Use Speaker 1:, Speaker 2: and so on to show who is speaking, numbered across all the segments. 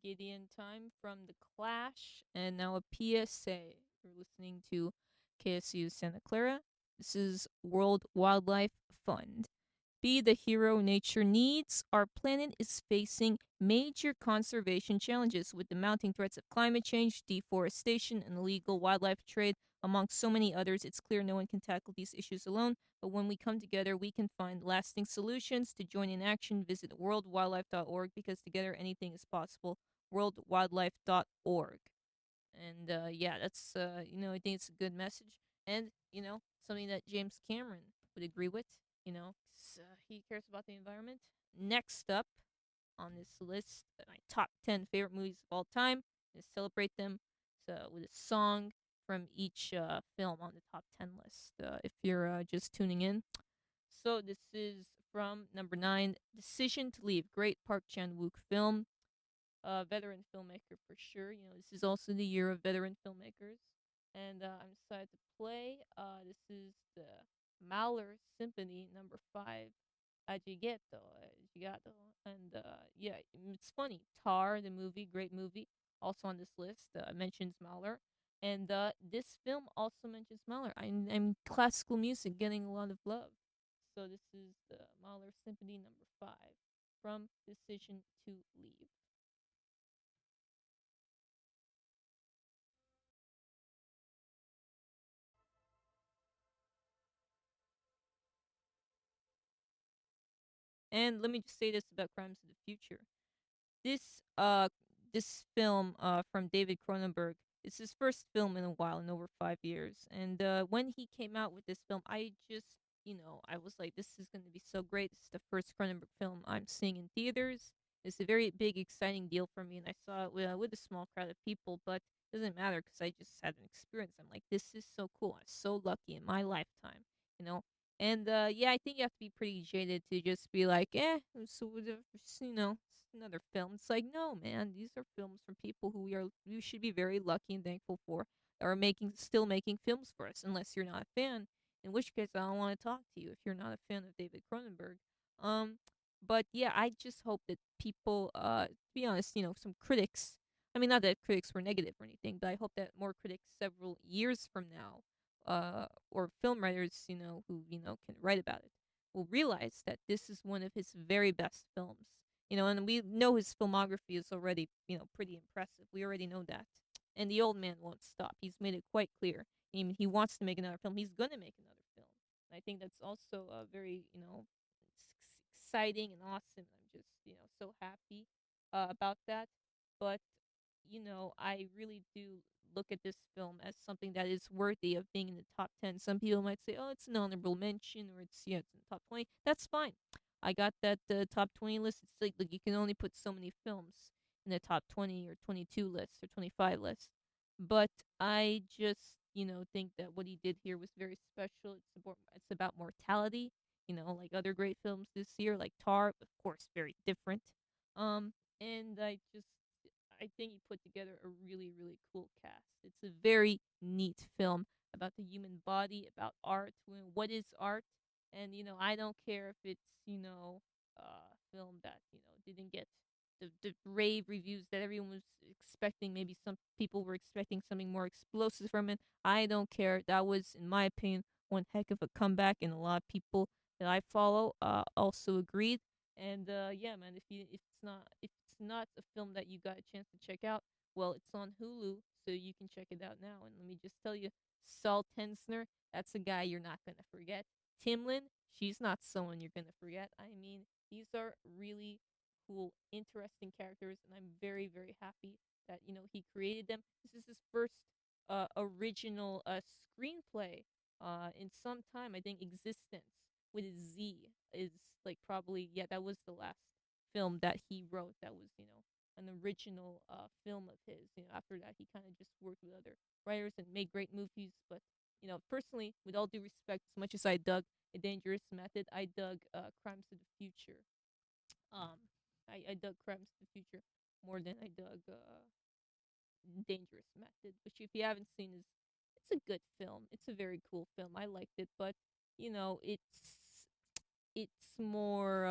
Speaker 1: Gideon time from The Clash, and now a PSA. You're listening to KSU Santa Clara. This is World Wildlife Fund. Be the hero nature needs. Our planet is facing major conservation challenges with the mounting threats of climate change, deforestation, and illegal wildlife trade. Among so many others, it's clear no one can tackle these issues alone, but when we come together, we can find lasting solutions. To join in action, visit worldwildlife.org because together anything is possible. Worldwildlife.org. And yeah, that's I think it's a good message, and something that James Cameron would agree with. 'Cause, he cares about the environment. Next up on this list, my top 10 favorite movies of all time, is celebrate them. So with a song from each film on the top 10 list. If you're just tuning in, so this is from number 9, Decision to Leave. Great Park Chan Wook film, veteran filmmaker for sure. This is also the year of veteran filmmakers, and I'm excited to play. This is the Mahler Symphony number 5, Agigato, and yeah, it's funny. Tar, the movie, great movie, also on this list, mentions Mahler, and this film also mentions Mahler. I'm classical music getting a lot of love, so this is the Mahler Symphony number 5 from Decision to Leave. And let me just say this about Crimes of the Future. This uh this film from David Cronenberg, it's his first film in a while, in over 5 years. And when he came out with this film, I just I was like, this is going to be so great. This is the first Cronenberg film I'm seeing in theaters. It's a very big, exciting deal for me, and I saw it with a small crowd of people. But it doesn't matter because I just had an experience. I'm like, this is so cool. I'm so lucky in my lifetime, you know. And yeah, I think you have to be pretty jaded to just be like, so whatever, it's another film. It's like, no, man, these are films from people who we should be very lucky and thankful for, that are still making films for us. Unless you're not a fan, in which case I don't want to talk to you if you're not a fan of David Cronenberg. Um, but yeah, I just hope that people, to be honest, some critics. I mean, not that critics were negative or anything, but I hope that more critics several years from now, or film writers, who can write about it, will realize that this is one of his very best films. And we know his filmography is already, pretty impressive. We already know that. And the old man won't stop. He's made it quite clear. He wants to make another film. He's gonna make another film. And I think that's also very, exciting and awesome. I'm just, so happy about that. But I really do look at this film as something that is worthy of being in the top 10. Some people might say, "Oh, it's an honorable mention," or it's in the top 20. That's fine. I got that top 20 list. It's like you can only put so many films in the top 20 or 22 lists or 25 lists. But I just, think that what he did here was very special. It's about mortality, like other great films this year, like Tar, of course, very different. And I think he put together a really, really cool cast. It's a very neat film about the human body, about art. What is art? And I don't care if it's a film that didn't get the rave reviews that everyone was expecting. Maybe some people were expecting something more explosive from it. I don't care. That was, in my opinion, one heck of a comeback, and a lot of people that I follow also agreed. And yeah, man, if it's not a film that you got a chance to check out, well, it's on Hulu, so you can check it out now. And let me just tell you, Saul Tensner, that's a guy you're not gonna forget. Timlin, she's not someone you're gonna forget. I mean, these are really cool, interesting characters, and I'm very, very happy that he created them. This is his first original screenplay in some time. I think Existence with a Z is like probably, yeah, that was the last film that he wrote that was an original film of his. After that he kind of just worked with other writers and made great movies. But personally, with all due respect, as much as I dug A Dangerous Method, I dug Crimes of the Future. um I dug Crimes of the Future more than I dug Dangerous Method, which, if you haven't seen, is it's a good film. It's a very cool film. I liked it, but it's more,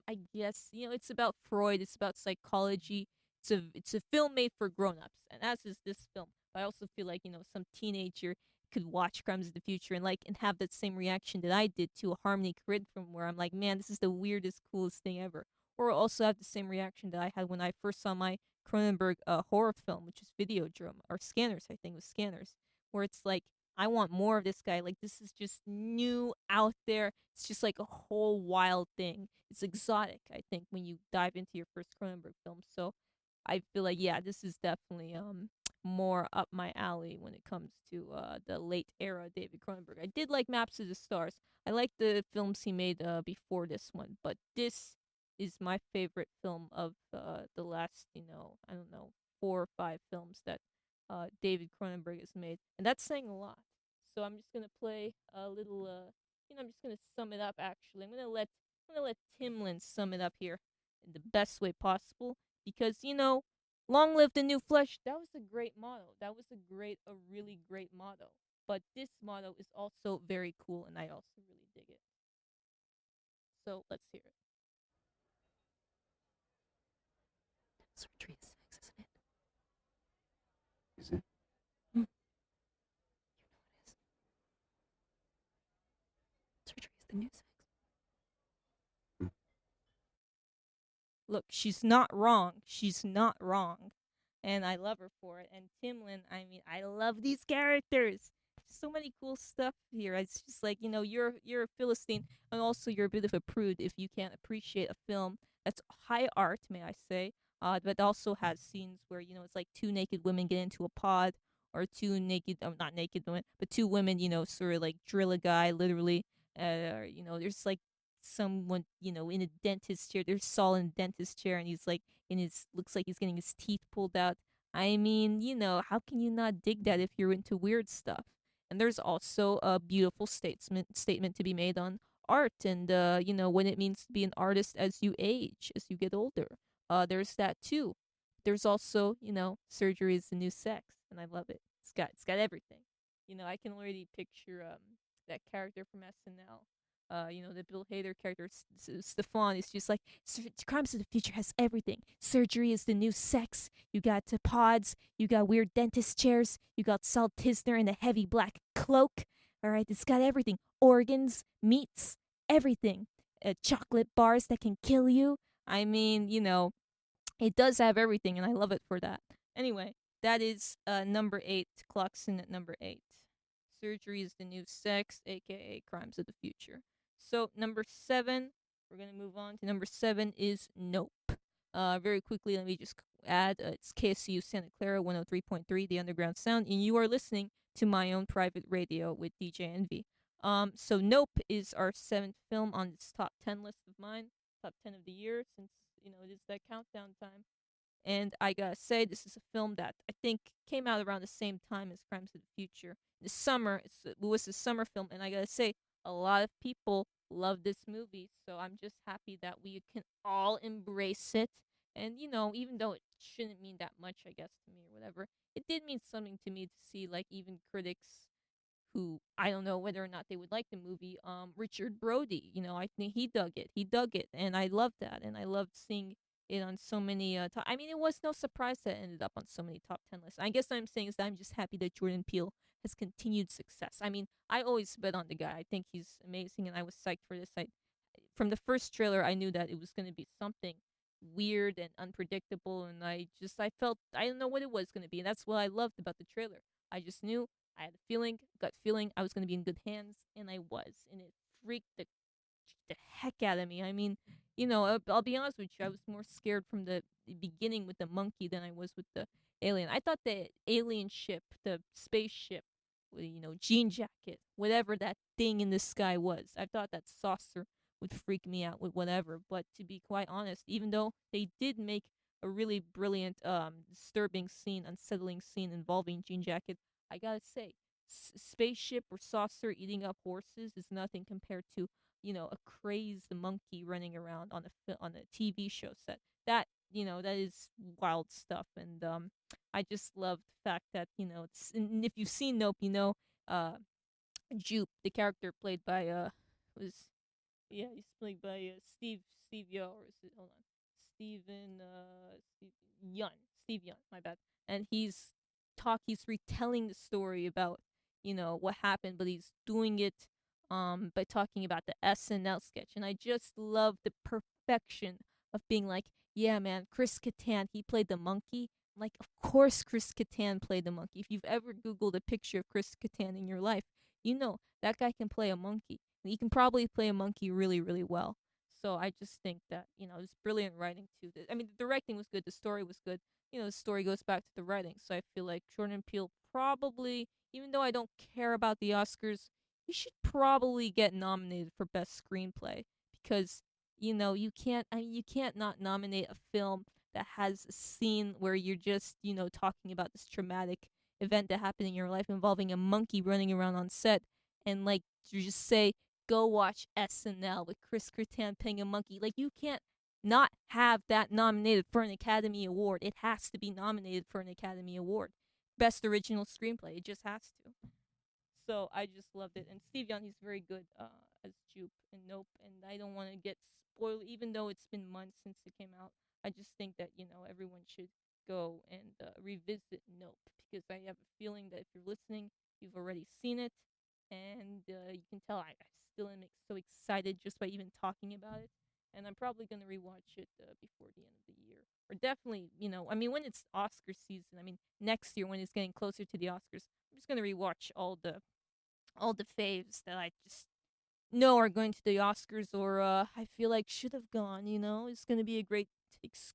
Speaker 1: I guess, it's about Freud, it's about psychology, it's a film made for grown-ups, and as is this film. But I also feel like, some teenager could watch Crimes of the Future and have that same reaction that I did to a Harmony Korine film, where I'm like, man, this is the weirdest, coolest thing ever. Or also have the same reaction that I had when I first saw my Cronenberg horror film, which is Videodrome, or Scanners, I think it was Scanners, where it's like, I want more of this guy. Like, this is just new, out there. It's just like a whole wild thing. It's exotic, I think, when you dive into your first Cronenberg film. So I feel like, yeah, this is definitely more up my alley when it comes to the late era David Cronenberg. I did like Maps of the Stars. I like the films he made before this one, but this is my favorite film of the last, I don't know, 4 or 5 films that David Cronenberg has made, and that's saying a lot. So I'm just gonna play a little. I'm just gonna sum it up. Actually, I'm gonna let Timlin sum it up here in the best way possible, because long live the new flesh. That was a great motto. That was a really great motto. But this motto is also very cool, and I also really dig it. So let's hear it. Surgery is sex, isn't it?
Speaker 2: Is it?
Speaker 1: Hmm. You know it is. Surgery is the new sex.
Speaker 2: Hmm.
Speaker 1: Look, she's not wrong. She's not wrong. And I love her for it. And Timlin, I mean, I love these characters. So many cool stuff here. It's just like, you're a Philistine, and also you're a bit of a prude if you can't appreciate a film that's high art, may I say, but also has scenes where, it's like two naked women get into a pod, or two naked, not naked women, but two women, sort of like drill a guy, literally. Or, there's like someone, in a dentist chair. There's Saul in a dentist chair, and he's like looks like he's getting his teeth pulled out. I mean, how can you not dig that if you're into weird stuff? And there's also a beautiful statement to be made on art, and what it means to be an artist as you age, as you get older. There's that too. There's also, surgery is the new sex, and I love it. It's got everything. I can already picture that character from SNL. The Bill Hader character, Stefan, is just like, Crimes of the Future has everything. Surgery is the new sex. You got pods, you got weird dentist chairs, you got Salt Tisner in a heavy black cloak. All right, it's got everything. Organs, meats, everything. Chocolate bars that can kill you. I mean, it does have everything, and I love it for that. Anyway, that is number 8. Clocks in at number 8. Surgery is the new sex, aka Crimes of the Future. So number 7, we're gonna move on to number 7 is Nope. Very quickly, let me just add, it's KSCU Santa Clara 103.3, the Underground Sound, and you are listening to my own private radio with DJ Envy. So Nope is our 7th film on this top 10 list of mine, top 10 of the year, since it is that countdown time. And I gotta say, this is a film that I think came out around the same time as Crimes of the Future. The summer, it was a summer film, and I gotta say, a lot of people love this movie. So I'm just happy that we can all embrace it. And even though it shouldn't mean that much, I guess, to me or whatever, it did mean something to me to see, like, even critics who, I don't know whether or not they would like the movie. Richard Brody, I think he dug it. He dug it, and I loved that, and I loved seeing it on so many. I mean, it was no surprise that it ended up on so many top 10 lists. I guess what I'm saying is that I'm just happy that Jordan Peele has continued success. I mean, I always bet on the guy. I think he's amazing, and I was psyched for this. From the first trailer, I knew that it was going to be something weird and unpredictable, and I felt, I don't know what it was going to be, and that's what I loved about the trailer. I just knew, I had a feeling, gut feeling, I was going to be in good hands, and I was, and it freaked the heck out of me. I mean, I'll be honest with you, I was more scared from the beginning with the monkey than I was with the alien. I thought the alien ship, the spaceship, with, jean jacket, whatever that thing in the sky was, I thought that saucer would freak me out with whatever. But to be quite honest, even though they did make a really brilliant, disturbing scene, unsettling scene involving Jean Jacket, I gotta say, spaceship or saucer eating up horses is nothing compared to a crazed monkey running around on a TV show set. That is wild stuff, and I just love the fact that and if you've seen Nope, uh, Jupe, the character played by was yeah, he's played by Steve Yo, or is it, hold on, Steve Yun, Steve Yun, my bad. And he's retelling the story about, what happened, but he's doing it by talking about the SNL sketch. And I just love the perfection of being like, yeah, man, Chris Kattan, he played the monkey. Like, of course Chris Kattan played the monkey. If you've ever Googled a picture of Chris Kattan in your life, you know that guy can play a monkey. And he can probably play a monkey really, really well. So I just think that, it's brilliant writing too. I mean, the directing was good, the story was good. The story goes back to the writing. So I feel like Jordan Peele probably, even though I don't care about the Oscars, he should probably get nominated for best screenplay because, you can't not nominate a film that has a scene where you're just, talking about this traumatic event that happened in your life involving a monkey running around on set and like you just say go watch SNL with Chris Kattan playing a monkey. Like you can't not have that nominated for an Academy Award. It has to be nominated for an Academy Award. Best original screenplay. It just has to. So I just loved it. And Steve Young, he's very good as Jupe in Nope. And I don't want to get spoiled, even though it's been months since it came out. I just think that everyone should go and revisit Nope because I have a feeling that if you're listening, you've already seen it, and you can tell I still am so excited just by even talking about it. And I'm probably gonna rewatch it before the end of the year, or definitely, I mean, when it's Oscar season. I mean, next year when it's getting closer to the Oscars, I'm just gonna rewatch all the faves that I just know are going to the Oscars or I feel like should have gone. It's gonna be a great excuse